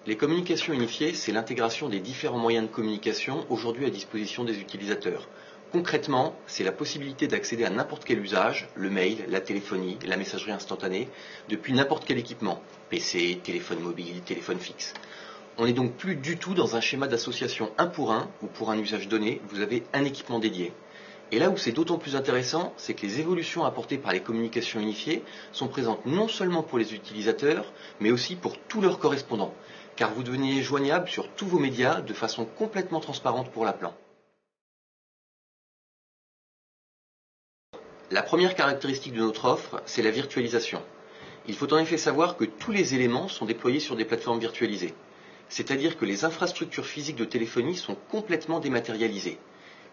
Les communications unifiées, c'est l'intégration des différents moyens de communication aujourd'hui à disposition des utilisateurs. Concrètement, c'est la possibilité d'accéder à n'importe quel usage, le mail, la téléphonie, la messagerie instantanée, depuis n'importe quel équipement, PC, téléphone mobile, téléphone fixe. On n'est donc plus du tout dans un schéma d'association un pour un, où pour un usage donné, vous avez un équipement dédié. Et là où c'est d'autant plus intéressant, c'est que les évolutions apportées par les communications unifiées sont présentes non seulement pour les utilisateurs, mais aussi pour tous leurs correspondants, car vous devenez joignable sur tous vos médias de façon complètement transparente pour l'appelant. La première caractéristique de notre offre, c'est la virtualisation. Il faut en effet savoir que tous les éléments sont déployés sur des plateformes virtualisées. C'est-à-dire que les infrastructures physiques de téléphonie sont complètement dématérialisées.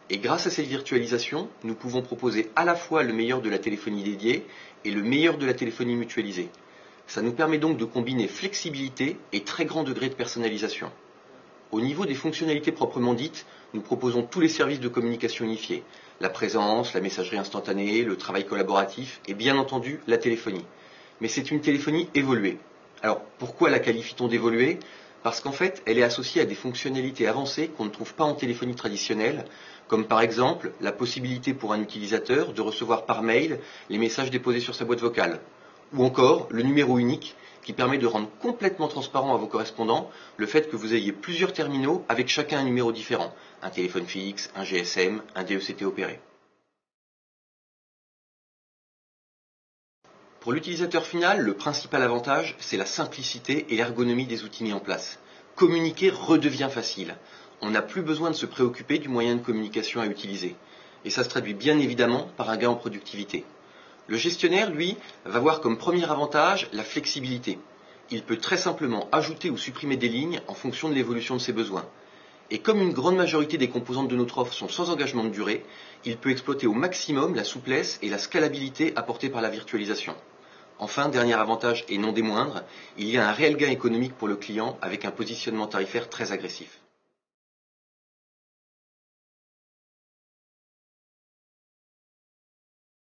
Et grâce à cette virtualisation, nous pouvons proposer à la fois le meilleur de la téléphonie dédiée et le meilleur de la téléphonie mutualisée. Ça nous permet donc de combiner flexibilité et très grand degré de personnalisation. Au niveau des fonctionnalités proprement dites, nous proposons tous les services de communication unifiés. La présence, la messagerie instantanée, le travail collaboratif et bien entendu la téléphonie. Mais c'est une téléphonie évoluée. Alors pourquoi la qualifie-t-on d'évoluée ? Parce qu'en fait, elle est associée à des fonctionnalités avancées qu'on ne trouve pas en téléphonie traditionnelle, comme par exemple la possibilité pour un utilisateur de recevoir par mail les messages déposés sur sa boîte vocale, ou encore le numéro unique qui permet de rendre complètement transparent à vos correspondants le fait que vous ayez plusieurs terminaux avec chacun un numéro différent, un téléphone fixe, un GSM, un DECT opéré. Pour l'utilisateur final, le principal avantage, c'est la simplicité et l'ergonomie des outils mis en place. Communiquer redevient facile. On n'a plus besoin de se préoccuper du moyen de communication à utiliser. Et ça se traduit bien évidemment par un gain en productivité. Le gestionnaire, lui, va voir comme premier avantage la flexibilité. Il peut très simplement ajouter ou supprimer des lignes en fonction de l'évolution de ses besoins. Et comme une grande majorité des composantes de notre offre sont sans engagement de durée, il peut exploiter au maximum la souplesse et la scalabilité apportées par la virtualisation. Enfin, dernier avantage et non des moindres, il y a un réel gain économique pour le client avec un positionnement tarifaire très agressif.